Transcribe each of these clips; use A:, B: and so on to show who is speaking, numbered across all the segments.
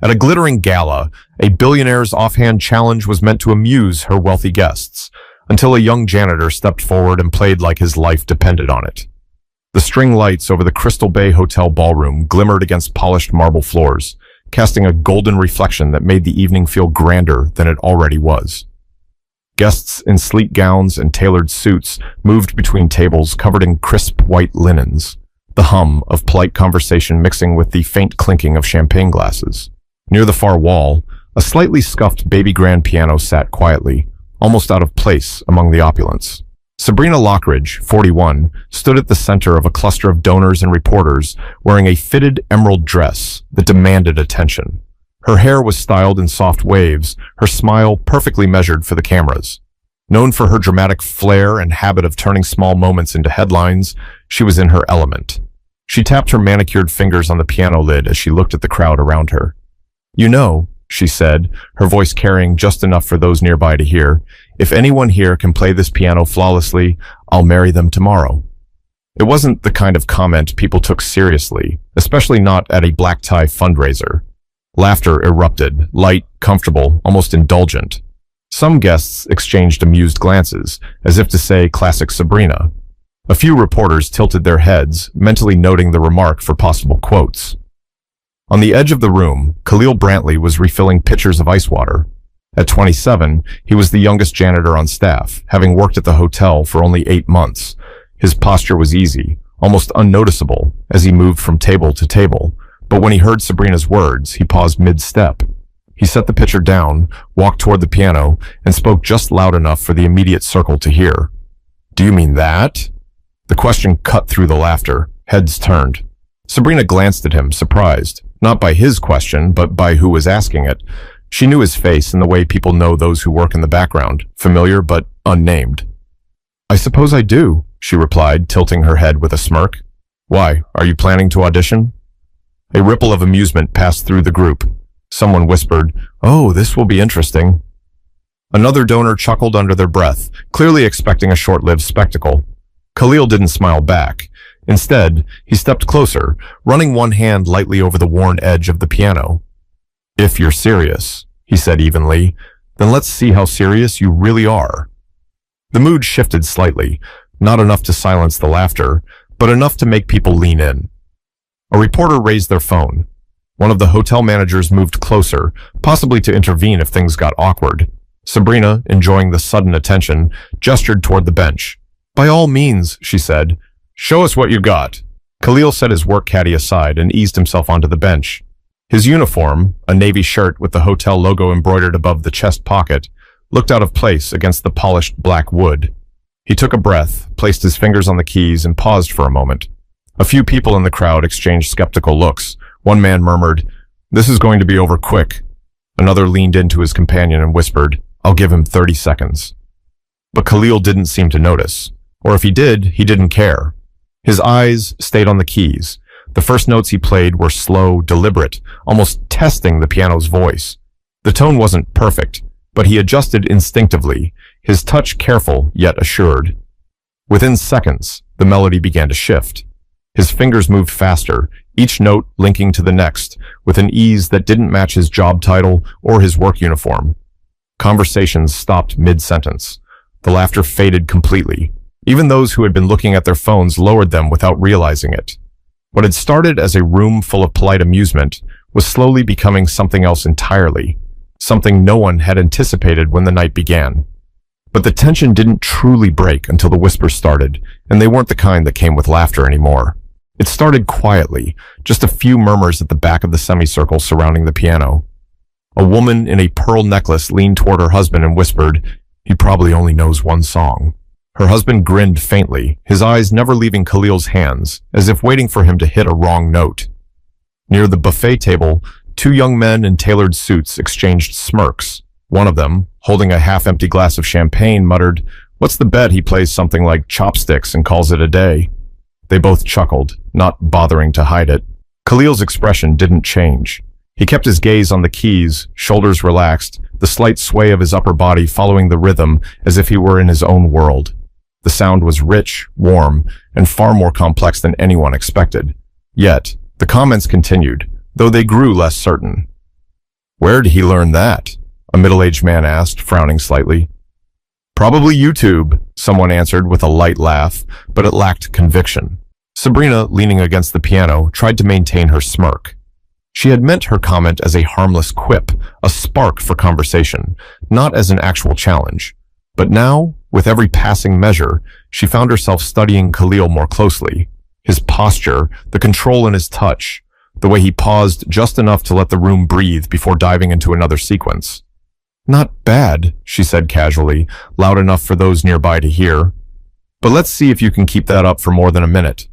A: At a glittering gala, a billionaire's offhand challenge was meant to amuse her wealthy guests, until a young janitor stepped forward and played like his life depended on it. The string lights over the Crystal Bay Hotel ballroom glimmered against polished marble floors, casting a golden reflection that made the evening feel grander than it already was. Guests in sleek gowns and tailored suits moved between tables covered in crisp white linens, the hum of polite conversation mixing with the faint clinking of champagne glasses. Near the far wall, a slightly scuffed baby grand piano sat quietly, almost out of place among the opulence. Sabrina Lockridge, 41, stood at the center of a cluster of donors and reporters wearing a fitted emerald dress that demanded attention. Her hair was styled in soft waves, her smile perfectly measured for the cameras. Known for her dramatic flair and habit of turning small moments into headlines, she was in her element. She tapped her manicured fingers on the piano lid as she looked at the crowd around her. "You know," she said, her voice carrying just enough for those nearby to hear, "if anyone here can play this piano flawlessly, I'll marry them tomorrow." It wasn't the kind of comment people took seriously, especially not at a black tie fundraiser. Laughter erupted, light, comfortable, almost indulgent. Some guests exchanged amused glances, as if to say classic Sabrina. A few reporters tilted their heads, mentally noting the remark for possible quotes. On the edge of the room, Khalil Brantley was refilling pitchers of ice water. At 27, he was the youngest janitor on staff, having worked at the hotel for only 8 months. His posture was easy, almost unnoticeable, as he moved from table to table. But when he heard Sabrina's words, he paused mid-step. He set the pitcher down, walked toward the piano, and spoke just loud enough for the immediate circle to hear. "Do you mean that?" The question cut through the laughter. Heads turned. Sabrina glanced at him, surprised, not by his question, but by who was asking it. She knew his face in the way people know those who work in the background, familiar but unnamed. "I suppose I do," she replied, tilting her head with a smirk. "Why, are you planning to audition?" A ripple of amusement passed through the group. Someone whispered, "Oh, this will be interesting." Another donor chuckled under their breath, clearly expecting a short-lived spectacle. Khalil didn't smile back. Instead, he stepped closer, running one hand lightly over the worn edge of the piano. "If you're serious," he said evenly, "then let's see how serious you really are." The mood shifted slightly, not enough to silence the laughter, but enough to make people lean in. A reporter raised their phone. One of the hotel managers moved closer, possibly to intervene if things got awkward. Sabrina, enjoying the sudden attention, gestured toward the bench. "By all means," she said. "Show us what you got." Khalil set his work caddy aside and eased himself onto the bench. His uniform, a navy shirt with the hotel logo embroidered above the chest pocket, looked out of place against the polished black wood. He took a breath, placed his fingers on the keys, and paused for a moment. A few people in the crowd exchanged skeptical looks. One man murmured, "This is going to be over quick." Another leaned into his companion and whispered, "I'll give him 30 seconds. But Khalil didn't seem to notice. Or if he did, he didn't care. His eyes stayed on the keys. The first notes he played were slow, deliberate, almost testing the piano's voice. The tone wasn't perfect, but he adjusted instinctively, his touch careful yet assured. Within seconds, the melody began to shift. His fingers moved faster, each note linking to the next, with an ease that didn't match his job title or his work uniform. Conversations stopped mid-sentence. The laughter faded completely. Even those who had been looking at their phones lowered them without realizing it. What had started as a room full of polite amusement was slowly becoming something else entirely, something no one had anticipated when the night began. But the tension didn't truly break until the whispers started, and they weren't the kind that came with laughter anymore. It started quietly, just a few murmurs at the back of the semicircle surrounding the piano. A woman in a pearl necklace leaned toward her husband and whispered, "He probably only knows one song." Her husband grinned faintly, his eyes never leaving Khalil's hands, as if waiting for him to hit a wrong note. Near the buffet table, two young men in tailored suits exchanged smirks. One of them, holding a half-empty glass of champagne, muttered, "What's the bet he plays something like Chopsticks and calls it a day?" They both chuckled, not bothering to hide it. Khalil's expression didn't change. He kept his gaze on the keys, shoulders relaxed, the slight sway of his upper body following the rhythm as if he were in his own world. The sound was rich, warm, and far more complex than anyone expected. Yet, the comments continued, though they grew less certain. Where did he learn that? A middle-aged man asked, frowning slightly. Probably YouTube, someone answered with a light laugh, but it lacked conviction. Sabrina, leaning against the piano, tried to maintain her smirk. She had meant her comment as a harmless quip, a spark for conversation, not as an actual challenge. But now, with every passing measure, she found herself studying Khalil more closely. His posture, the control in his touch, the way he paused just enough to let the room breathe before diving into another sequence. Not bad, she said casually, loud enough for those nearby to hear. But let's see if you can keep that up for more than a minute.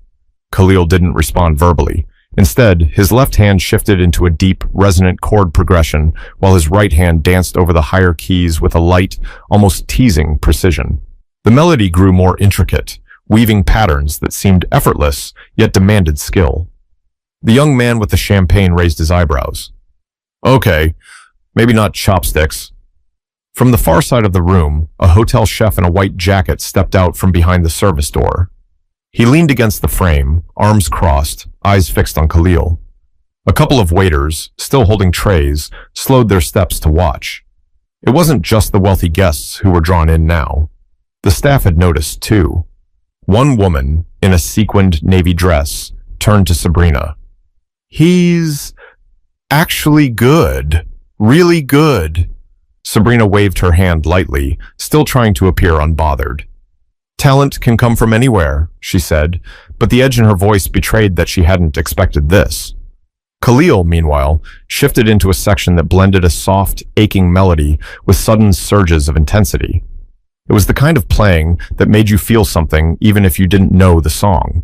A: Khalil didn't respond verbally. Instead, his left hand shifted into a deep, resonant chord progression, while his right hand danced over the higher keys with a light, almost teasing precision. The melody grew more intricate, weaving patterns that seemed effortless, yet demanded skill. The young man with the champagne raised his eyebrows. Okay, maybe not chopsticks. From the far side of the room, a hotel chef in a white jacket stepped out from behind the service door. He leaned against the frame, arms crossed, eyes fixed on Khalil. A couple of waiters, still holding trays, slowed their steps to watch. It wasn't just the wealthy guests who were drawn in now. The staff had noticed, too. One woman, in a sequined navy dress, turned to Sabrina. He's actually good. Really good. Sabrina waved her hand lightly, still trying to appear unbothered. Talent can come from anywhere, she said, but the edge in her voice betrayed that she hadn't expected this. Khalil, meanwhile, shifted into a section that blended a soft, aching melody with sudden surges of intensity. It was the kind of playing that made you feel something even if you didn't know the song.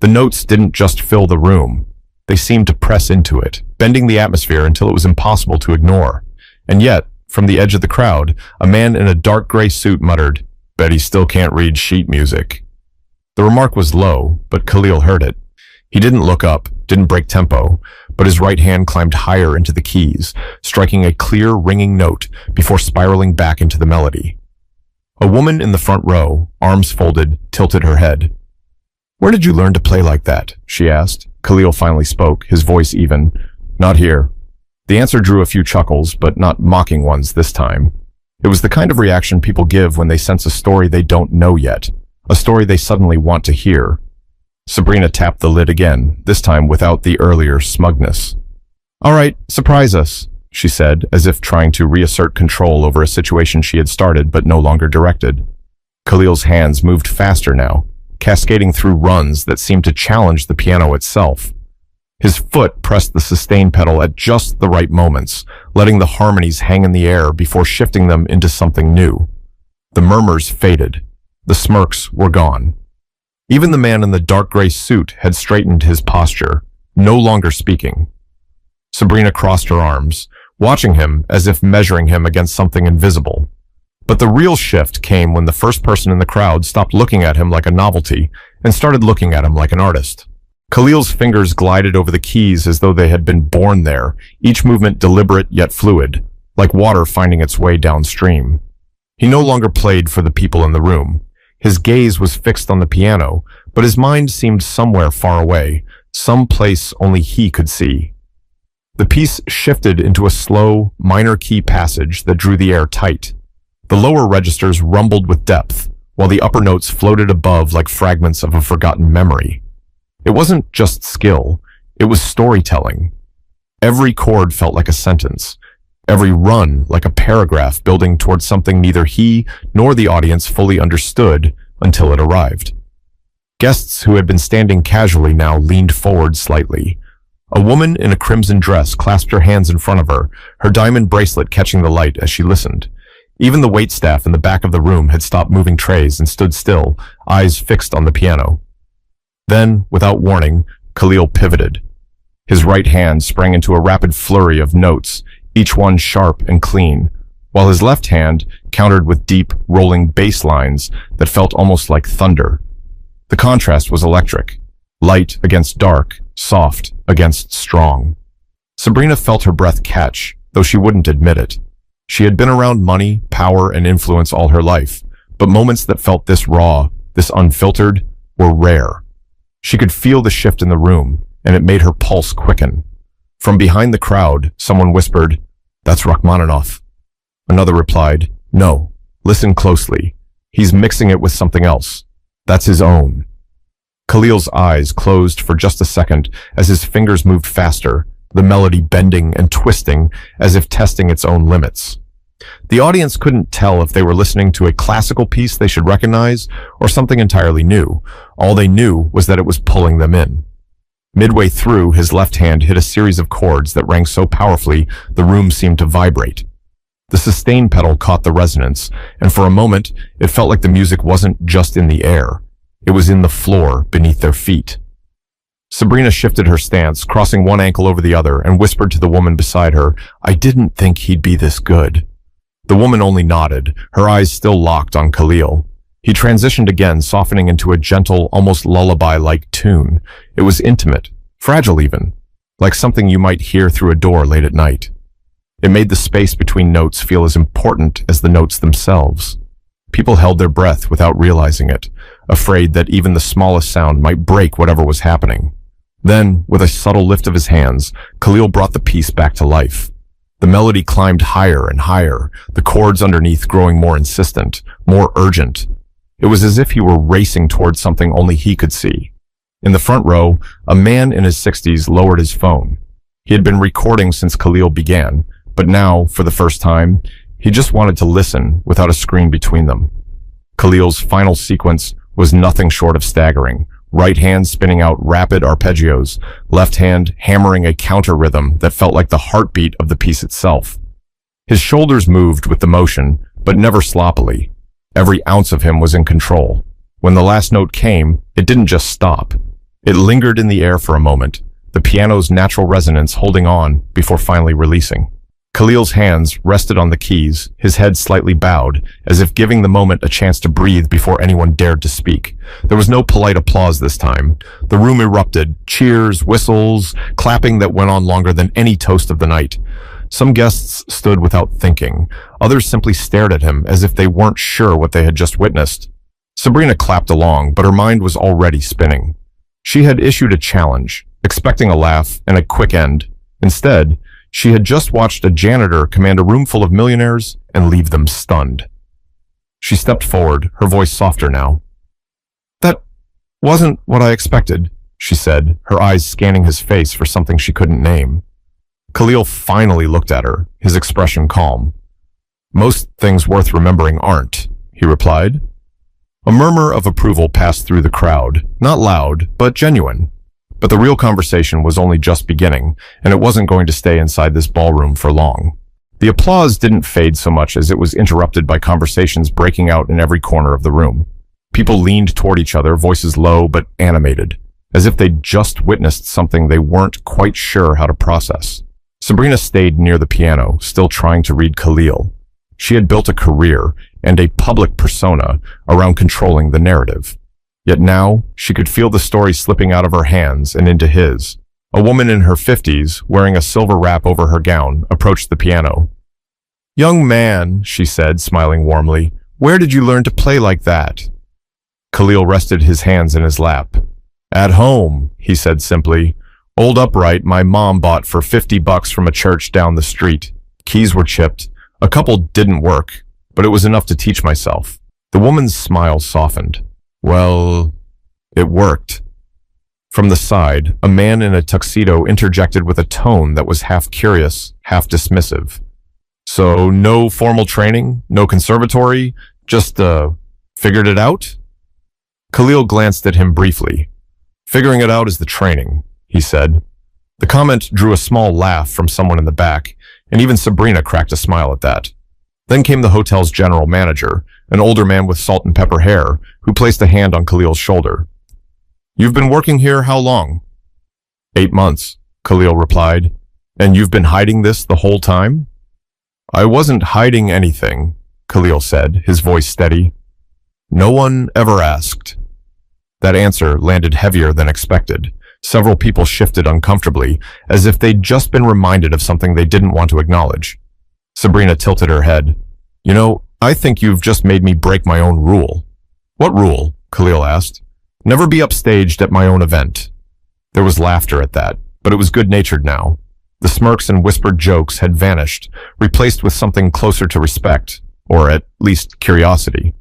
A: The notes didn't just fill the room. They seemed to press into it, bending the atmosphere until it was impossible to ignore. And yet, from the edge of the crowd, a man in a dark gray suit muttered, "Bet he still can't read sheet music." The remark was low, but Khalil heard it. He didn't look up, didn't break tempo, but his right hand climbed higher into the keys, striking a clear, ringing note before spiraling back into the melody. A woman in the front row, arms folded, tilted her head. "Where did you learn to play like that?" she asked. Khalil finally spoke, his voice even. "Not here." The answer drew a few chuckles, but not mocking ones this time. It was the kind of reaction people give when they sense a story they don't know yet, a story they suddenly want to hear. Sabrina tapped the lid again, this time without the earlier smugness. "All right, surprise us," she said, as if trying to reassert control over a situation she had started but no longer directed. Khalil's hands moved faster now, cascading through runs that seemed to challenge the piano itself. His foot pressed the sustain pedal at just the right moments, letting the harmonies hang in the air before shifting them into something new. The murmurs faded. The smirks were gone. Even the man in the dark gray suit had straightened his posture, no longer speaking. Sabrina crossed her arms, watching him as if measuring him against something invisible. But the real shift came when the first person in the crowd stopped looking at him like a novelty and started looking at him like an artist. Khalil's fingers glided over the keys as though they had been born there, each movement deliberate yet fluid, like water finding its way downstream. He no longer played for the people in the room. His gaze was fixed on the piano, but his mind seemed somewhere far away, some place only he could see. The piece shifted into a slow, minor key passage that drew the air tight. The lower registers rumbled with depth, while the upper notes floated above like fragments of a forgotten memory. It wasn't just skill, it was storytelling. Every chord felt like a sentence, every run like a paragraph building towards something neither he nor the audience fully understood until it arrived. Guests who had been standing casually now leaned forward slightly. A woman in a crimson dress clasped her hands in front of her, her diamond bracelet catching the light as she listened. Even the waitstaff in the back of the room had stopped moving trays and stood still, eyes fixed on the piano. Then, without warning, Khalil pivoted. His right hand sprang into a rapid flurry of notes, each one sharp and clean, while his left hand countered with deep, rolling bass lines that felt almost like thunder. The contrast was electric. Light against dark, soft against strong. Sabrina felt her breath catch, though she wouldn't admit it. She had been around money, power, and influence all her life, but moments that felt this raw, this unfiltered, were rare. She could feel the shift in the room, and it made her pulse quicken. From behind the crowd, someone whispered, That's Rachmaninoff. Another replied, no, listen closely. He's mixing it with something else. That's his own. Khalil's eyes closed for just a second as his fingers moved faster, the melody bending and twisting as if testing its own limits. The audience couldn't tell if they were listening to a classical piece they should recognize or something entirely new. All they knew was that it was pulling them in. Midway through, his left hand hit a series of chords that rang so powerfully the room seemed to vibrate. The sustain pedal caught the resonance, and for a moment, it felt like the music wasn't just in the air. It was in the floor beneath their feet. Sabrina shifted her stance, crossing one ankle over the other, and whispered to the woman beside her, I didn't think he'd be this good. The woman only nodded, her eyes still locked on Khalil. He transitioned again, softening into a gentle, almost lullaby-like tune. It was intimate, fragile even, like something you might hear through a door late at night. It made the space between notes feel as important as the notes themselves. People held their breath without realizing it, afraid that even the smallest sound might break whatever was happening. Then, with a subtle lift of his hands, Khalil brought the piece back to life. The melody climbed higher and higher, the chords underneath growing more insistent, more urgent. It was as if he were racing towards something only he could see. In the front row, a man in his 60s lowered his phone. He had been recording since Khalil began, but now, for the first time, he just wanted to listen without a screen between them. Khalil's final sequence was nothing short of staggering, right hand spinning out rapid arpeggios, left hand hammering a counter rhythm that felt like the heartbeat of the piece itself. His shoulders moved with the motion, but never sloppily. Every ounce of him was in control. When the last note came, it didn't just stop. It lingered in the air for a moment, the piano's natural resonance holding on before finally releasing. Khalil's hands rested on the keys, his head slightly bowed, as if giving the moment a chance to breathe before anyone dared to speak. There was no polite applause this time. The room erupted, cheers, whistles, clapping that went on longer than any toast of the night. Some guests stood without thinking. Others simply stared at him as if they weren't sure what they had just witnessed. Sabrina clapped along, but her mind was already spinning. She had issued a challenge, expecting a laugh and a quick end. Instead, she had just watched a janitor command a room full of millionaires and leave them stunned. She stepped forward, her voice softer now. That wasn't what I expected, she said, her eyes scanning his face for something she couldn't name. Khalil finally looked at her, his expression calm. Most things worth remembering aren't, he replied. A murmur of approval passed through the crowd, not loud, but genuine. But the real conversation was only just beginning, and it wasn't going to stay inside this ballroom for long. The applause didn't fade so much as it was interrupted by conversations breaking out in every corner of the room. People leaned toward each other, voices low but animated, as if they'd just witnessed something they weren't quite sure how to process. Sabrina stayed near the piano, still trying to read Khalil. She had built a career and a public persona around controlling the narrative. Yet now, she could feel the story slipping out of her hands and into his. A woman in her 50s, wearing a silver wrap over her gown, approached the piano. "Young man," she said, smiling warmly, "where did you learn to play like that?" Khalil rested his hands in his lap. "At home," he said simply. "Old upright my mom bought for $50 from a church down the street. Keys were chipped. A couple didn't work, but it was enough to teach myself." The woman's smile softened. "Well, it worked." From the side, a man in a tuxedo interjected with a tone that was half curious, half dismissive. "So no formal training, no conservatory, just, figured it out?" Khalil glanced at him briefly. "Figuring it out is the training," he said. The comment drew a small laugh from someone in the back, and even Sabrina cracked a smile at that. Then came the hotel's general manager, an older man with salt and pepper hair, who placed a hand on Khalil's shoulder. "You've been working here how long?" 8 months, Khalil replied. "And you've been hiding this the whole time?" "I wasn't hiding anything," Khalil said, his voice steady. "No one ever asked." That answer landed heavier than expected. Several people shifted uncomfortably, as if they'd just been reminded of something they didn't want to acknowledge. Sabrina tilted her head. "You know, I think you've just made me break my own rule." "What rule?" Khalil asked. "Never be upstaged at my own event." There was laughter at that, but it was good-natured now. The smirks and whispered jokes had vanished, replaced with something closer to respect, or at least curiosity.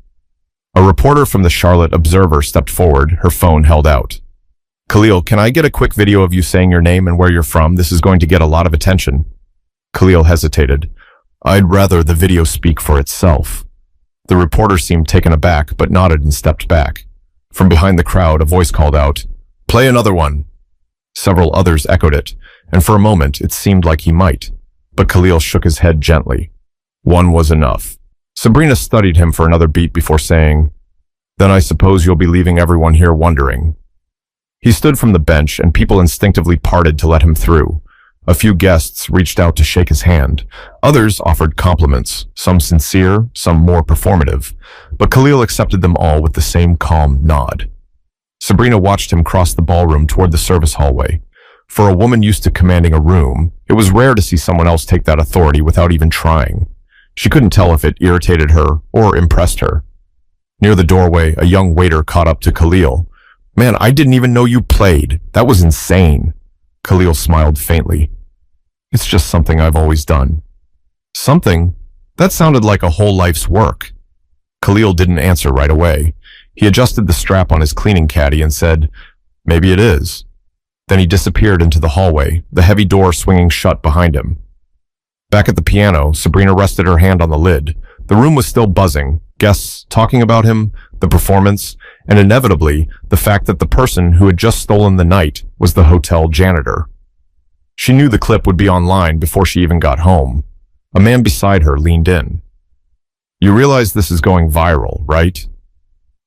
A: A reporter from the Charlotte Observer stepped forward, her phone held out. "Khalil, can I get a quick video of you saying your name and where you're from? This is going to get a lot of attention." Khalil hesitated. "I'd rather the video speak for itself." The reporter seemed taken aback, but nodded and stepped back. From behind the crowd, a voice called out, "Play another one." Several others echoed it, and for a moment it seemed like he might, but Khalil shook his head gently. One was enough. Sabrina studied him for another beat before saying, "Then I suppose you'll be leaving everyone here wondering." He stood from the bench and people instinctively parted to let him through. A few guests reached out to shake his hand. Others offered compliments, some sincere, some more performative, but Khalil accepted them all with the same calm nod. Sabrina watched him cross the ballroom toward the service hallway. For a woman used to commanding a room, it was rare to see someone else take that authority without even trying. She couldn't tell if it irritated her or impressed her. Near the doorway, a young waiter caught up to Khalil. "Man, I didn't even know you played. That was insane." Khalil smiled faintly. "It's just something I've always done." "Something?" That sounded like a whole life's work. Khalil didn't answer right away. He adjusted the strap on his cleaning caddy and said, "Maybe it is." Then he disappeared into the hallway, the heavy door swinging shut behind him. Back at the piano, Sabrina rested her hand on the lid. The room was still buzzing, guests talking about him, the performance, and inevitably, the fact that the person who had just stolen the night was the hotel janitor. She knew the clip would be online before she even got home. A man beside her leaned in. "You realize this is going viral, right?"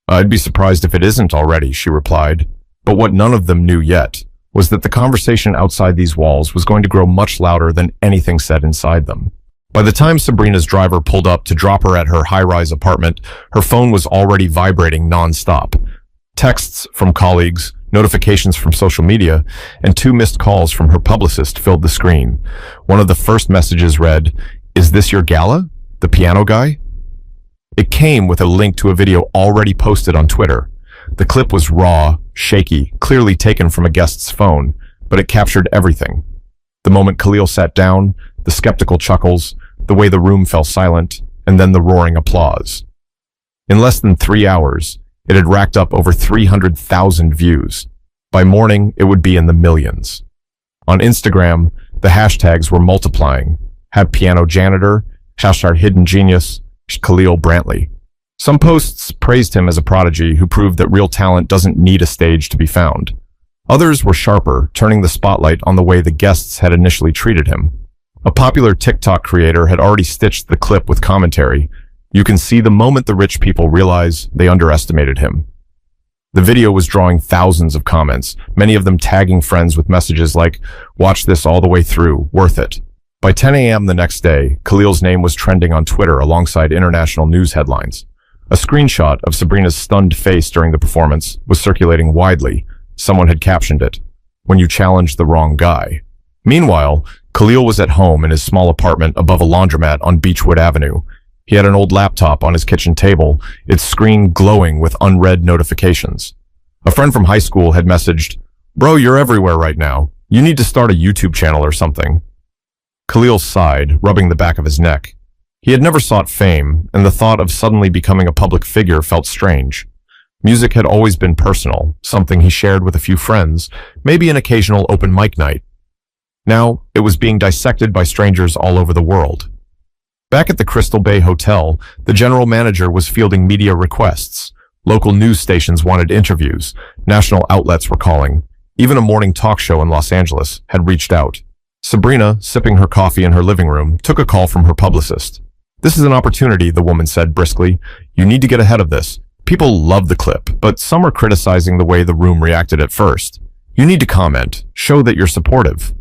A: "I'd be surprised if it isn't already," she replied. But what none of them knew yet was that the conversation outside these walls was going to grow much louder than anything said inside them. By the time Sabrina's driver pulled up to drop her at her high-rise apartment, her phone was already vibrating non-stop. Texts from colleagues, notifications from social media, and 2 missed calls from her publicist filled the screen. One of the first messages read, "Is this your gala? The piano guy?" It came with a link to a video already posted on Twitter. The clip was raw, shaky, clearly taken from a guest's phone, but it captured everything. The moment Khalil sat down, the skeptical chuckles, the way the room fell silent, and then the roaring applause. In less than 3 hours, it had racked up over 300,000 views. By morning, it would be in the millions. On Instagram, the hashtags were multiplying. #PianoJanitor, #HiddenGenius, Khalil Brantley. Some posts praised him as a prodigy who proved that real talent doesn't need a stage to be found. Others were sharper, turning the spotlight on the way the guests had initially treated him. A popular TikTok creator had already stitched the clip with commentary. "You can see the moment the rich people realize they underestimated him." The video was drawing thousands of comments, many of them tagging friends with messages like, "Watch this all the way through, worth it." By 10 a.m. the next day, Khalil's name was trending on Twitter alongside international news headlines. A screenshot of Sabrina's stunned face during the performance was circulating widely. Someone had captioned it, "When you challenge the wrong guy." Meanwhile, Khalil was at home in his small apartment above a laundromat on Beechwood Avenue. He had an old laptop on his kitchen table, its screen glowing with unread notifications. A friend from high school had messaged, "Bro, you're everywhere right now. You need to start a YouTube channel or something." Khalil sighed, rubbing the back of his neck. He had never sought fame, and the thought of suddenly becoming a public figure felt strange. Music had always been personal, something he shared with a few friends, maybe an occasional open mic night. Now, it was being dissected by strangers all over the world. Back at the Crystal Bay Hotel, the general manager was fielding media requests. Local news stations wanted interviews. National outlets were calling. Even a morning talk show in Los Angeles had reached out. Sabrina, sipping her coffee in her living room, took a call from her publicist. "This is an opportunity," the woman said briskly. "You need to get ahead of this. People love the clip, but some are criticizing the way the room reacted at first. You need to comment, show that you're supportive."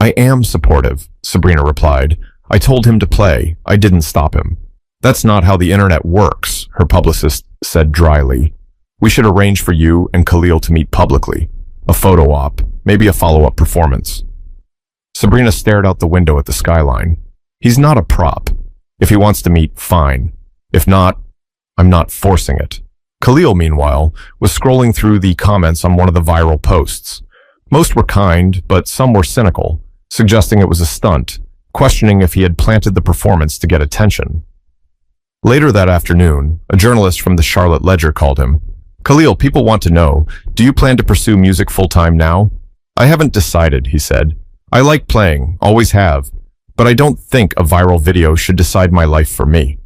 A: "I am supportive," Sabrina replied. "I told him to play. I didn't stop him." "That's not how the internet works," her publicist said dryly. "We should arrange for you and Khalil to meet publicly. A photo op, maybe a follow-up performance." Sabrina stared out the window at the skyline. "He's not a prop. If he wants to meet, fine. If not, I'm not forcing it." Khalil, meanwhile, was scrolling through the comments on one of the viral posts. Most were kind, but some were cynical. suggesting it was a stunt, questioning if he had planted the performance to get attention. Later that afternoon, a journalist from the Charlotte Ledger called him. "Khalil, people want to know, do you plan to pursue music full-time now?" "I haven't decided," he said. "I like playing, always have, but I don't think a viral video should decide my life for me."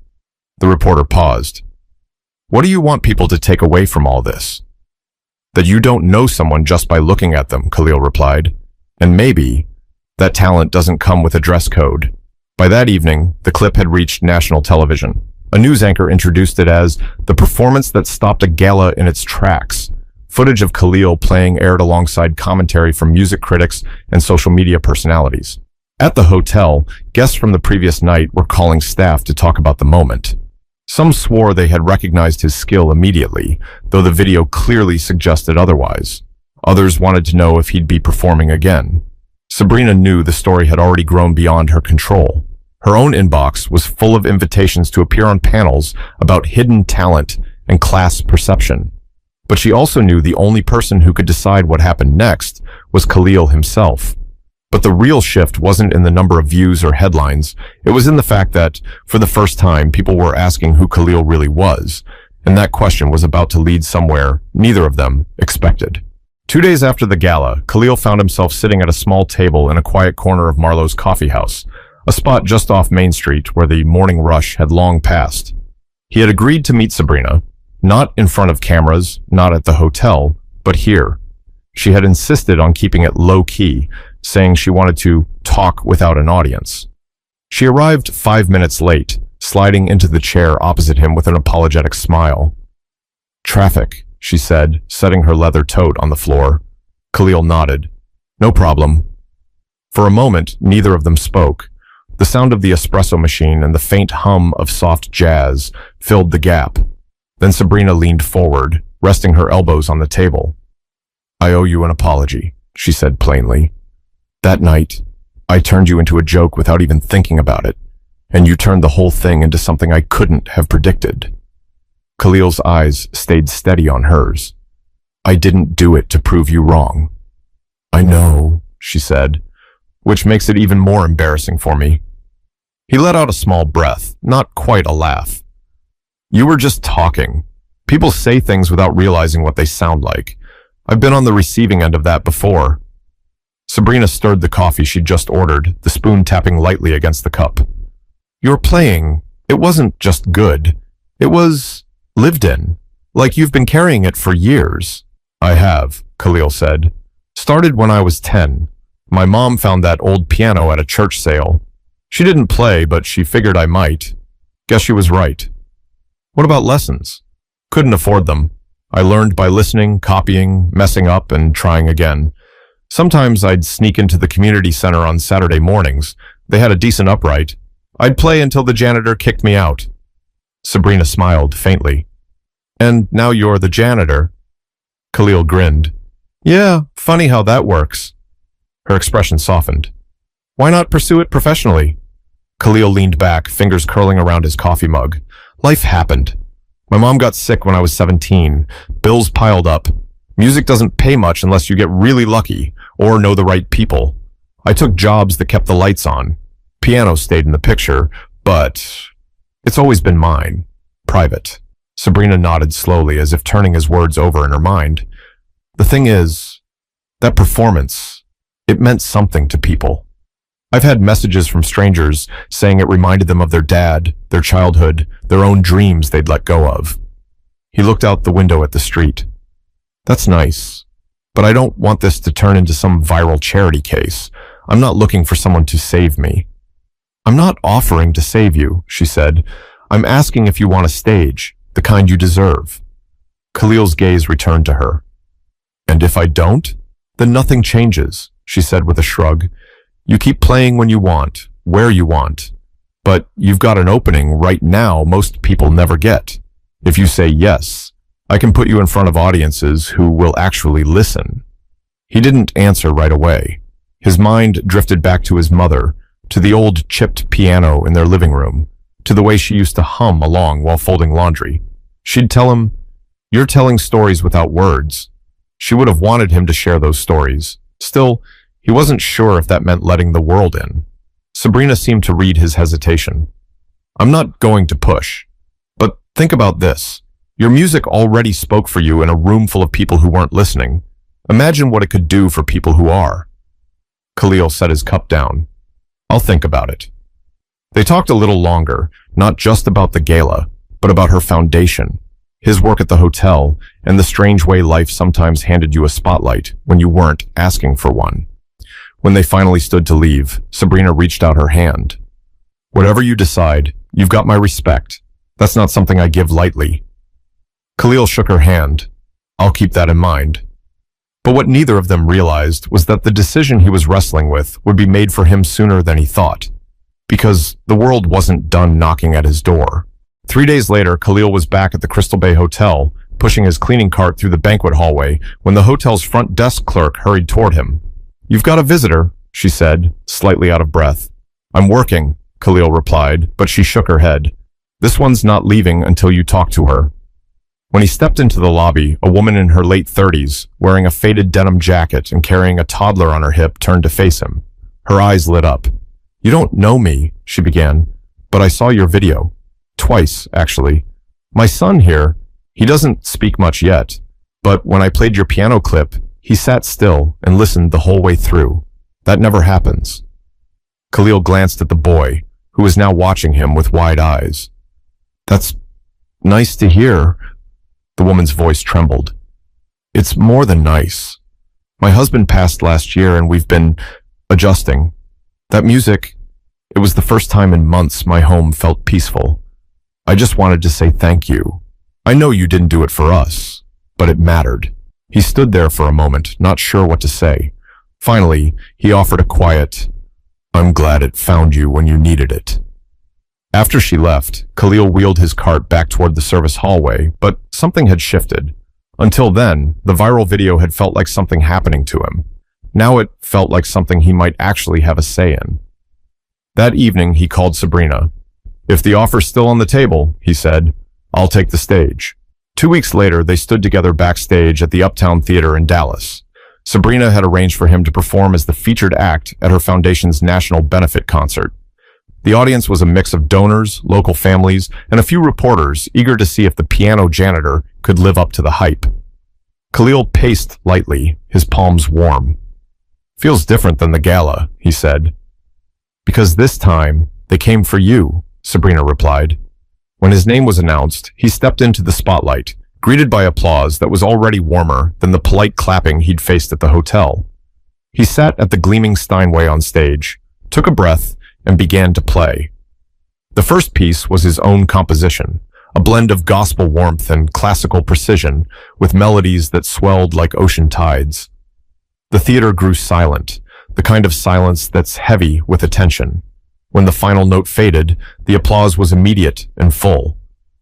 A: The reporter paused. "What do you want people to take away from all this?" "That you don't know someone just by looking at them," Khalil replied. "And maybe that talent doesn't come with a dress code." By that evening, the clip had reached national television. A news anchor introduced it as the performance that stopped a gala in its tracks. Footage of Khalil playing aired alongside commentary from music critics and social media personalities. At the hotel, guests from the previous night were calling staff to talk about the moment. Some swore they had recognized his skill immediately, though the video clearly suggested otherwise. Others wanted to know if he'd be performing again. Sabrina knew the story had already grown beyond her control. Her own inbox was full of invitations to appear on panels about hidden talent and class perception. But she also knew the only person who could decide what happened next was Khalil himself. But the real shift wasn't in the number of views or headlines. It was in the fact that, for the first time, people were asking who Khalil really was, and that question was about to lead somewhere neither of them expected. 2 days after the gala, Khalil found himself sitting at a small table in a quiet corner of Marlowe's coffee house, a spot just off Main Street where the morning rush had long passed. He had agreed to meet Sabrina, not in front of cameras, not at the hotel, but here. She had insisted on keeping it low-key, saying she wanted to talk without an audience. She arrived 5 minutes late, sliding into the chair opposite him with an apologetic smile. "Traffic," she said, setting her leather tote on the floor. Khalil nodded. "No problem." For a moment, neither of them spoke. The sound of the espresso machine and the faint hum of soft jazz filled the gap. Then Sabrina leaned forward, resting her elbows on the table. "I owe you an apology," she said plainly. "That night, I turned you into a joke without even thinking about it, and you turned the whole thing into something I couldn't have predicted." Khalil's eyes stayed steady on hers. "I didn't do it to prove you wrong." "I know," she said, "which makes it even more embarrassing for me." He let out a small breath, not quite a laugh. "You were just talking. People say things without realizing what they sound like. I've been on the receiving end of that before." Sabrina stirred the coffee she'd just ordered, the spoon tapping lightly against the cup. "Your playing, it wasn't just good. It was lived in, like you've been carrying it for years." "I have," Khalil said. "Started when I was 10. My mom found that old piano at a church sale. She didn't play, but she figured I might. Guess she was right." "What about lessons?" "Couldn't afford them. I learned by listening, copying, messing up, and trying again. Sometimes I'd sneak into the community center on Saturday mornings. They had a decent upright. I'd play until the janitor kicked me out." Sabrina smiled faintly. "And now you're the janitor." Khalil grinned. "Yeah, funny how that works." Her expression softened. "Why not pursue it professionally?" Khalil leaned back, fingers curling around his coffee mug. "Life happened. My mom got sick when I was 17. Bills piled up. Music doesn't pay much unless you get really lucky or know the right people. I took jobs that kept the lights on. Piano stayed in the picture, but it's always been mine. Private." Sabrina nodded slowly, as if turning his words over in her mind. "The thing is, that performance, it meant something to people. I've had messages from strangers saying it reminded them of their dad, their childhood, their own dreams they'd let go of." He looked out the window at the street. "That's nice, but I don't want this to turn into some viral charity case. I'm not looking for someone to save me." "I'm not offering to save you," she said. "I'm asking if you want a stage, the kind you deserve." Khalil's gaze returned to her. "And if I don't, then nothing changes," she said with a shrug. "You keep playing when you want, where you want, but you've got an opening right now most people never get. If you say yes, I can put you in front of audiences who will actually listen." He didn't answer right away. His mind drifted back to his mother, to the old chipped piano in their living room, to the way she used to hum along while folding laundry. She'd tell him, "You're telling stories without words." She would have wanted him to share those stories. Still, He wasn't sure if that meant letting the world in. Sabrina seemed to read his hesitation. I'm not going to push. But think about this. Your music already spoke for you in a room full of people who weren't listening. Imagine what it could do for people who are. Khalil set his cup down. I'll think about it. They talked a little longer, not just about the gala, but about her foundation, his work at the hotel, and the strange way life sometimes handed you a spotlight when you weren't asking for one. When they finally stood to leave, Sabrina reached out her hand. Whatever you decide, you've got my respect. That's not something I give lightly. Khalil shook her hand. I'll keep that in mind. But what neither of them realized was that the decision he was wrestling with would be made for him sooner than he thought, because the world wasn't done knocking at his door. 3 days later, Khalil was back at the Crystal Bay Hotel, pushing his cleaning cart through the banquet hallway when the hotel's front desk clerk hurried toward him. You've got a visitor, she said, slightly out of breath. I'm working, Khalil replied, but she shook her head. This one's not leaving until you talk to her. When he stepped into the lobby, a woman in her late 30s, wearing a faded denim jacket and carrying a toddler on her hip, turned to face him. Her eyes lit up. You don't know me, she began, but I saw your video. Twice, actually. My son here, he doesn't speak much yet, but when I played your piano clip, he sat still and listened the whole way through. That never happens. Khalil glanced at the boy, who was now watching him with wide eyes. That's nice to hear. The woman's voice trembled. It's more than nice. My husband passed last year and we've been adjusting. That music, it was the first time in months my home felt peaceful. I just wanted to say thank you. I know you didn't do it for us, but it mattered. He stood there for a moment, not sure what to say. Finally, he offered a quiet, I'm glad it found you when you needed it. After she left, Khalil wheeled his cart back toward the service hallway, but something had shifted. Until then, the viral video had felt like something happening to him. Now it felt like something he might actually have a say in. That evening, he called Sabrina. If the offer's still on the table, he said, I'll take the stage. 2 weeks later, they stood together backstage at the Uptown Theater in Dallas. Sabrina had arranged for him to perform as the featured act at her foundation's national benefit concert. The audience was a mix of donors, local families, and a few reporters eager to see if the piano janitor could live up to the hype. Khalil paced lightly, his palms warm. Feels different than the gala, he said. Because this time, they came for you, Sabrina replied. When his name was announced, he stepped into the spotlight, greeted by applause that was already warmer than the polite clapping he'd faced at the hotel. He sat at the gleaming Steinway on stage, took a breath, and began to play. The first piece was his own composition, a blend of gospel warmth and classical precision, with melodies that swelled like ocean tides. The theater grew silent, the kind of silence that's heavy with attention. When the final note faded, the applause was immediate and full.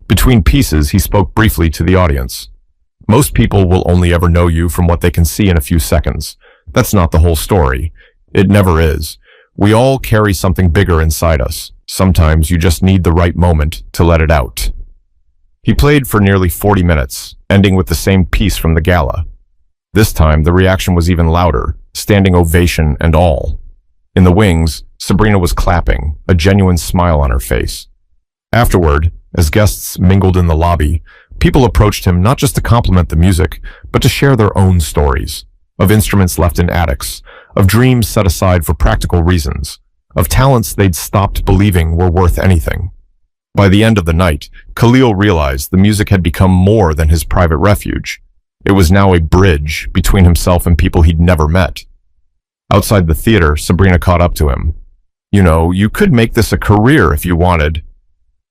A: Between pieces, he spoke briefly to the audience. Most people will only ever know you from what they can see in a few seconds. That's not the whole story. It never is. We all carry something bigger inside us. Sometimes you just need the right moment to let it out. He played for nearly 40 minutes, ending with the same piece from the gala. This time, the reaction was even louder, standing ovation and all. In the wings, Sabrina was clapping, a genuine smile on her face. Afterward, as guests mingled in the lobby, people approached him not just to compliment the music, but to share their own stories, of instruments left in attics, of dreams set aside for practical reasons, of talents they'd stopped believing were worth anything. By the end of the night, Khalil realized the music had become more than his private refuge. It was now a bridge between himself and people he'd never met. Outside the theater, Sabrina caught up to him. You know, you could make this a career if you wanted.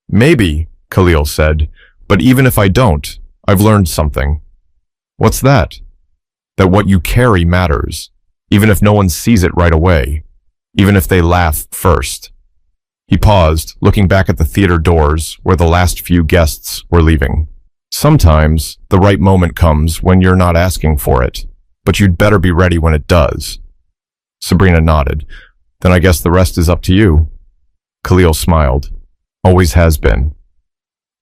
A: Maybe, Khalil said, but even if I don't, I've learned something. What's that? That what you carry matters, even if no one sees it right away, even if they laugh first. He paused, looking back at the theater doors where the last few guests were leaving. Sometimes the right moment comes when you're not asking for it, but you'd better be ready when it does. Sabrina nodded. Then I guess the rest is up to you. Khalil smiled. Always has been.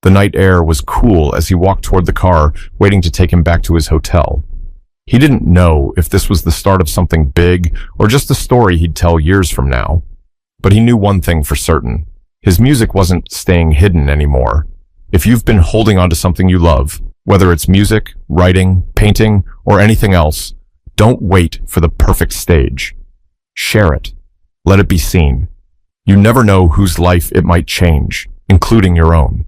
A: The night air was cool as he walked toward the car, waiting to take him back to his hotel. He didn't know if this was the start of something big or just a story he'd tell years from now. But he knew one thing for certain. His music wasn't staying hidden anymore. If you've been holding on to something you love, whether it's music, writing, painting, or anything else, don't wait for the perfect stage. Share it. Let it be seen. You never know whose life it might change, including your own.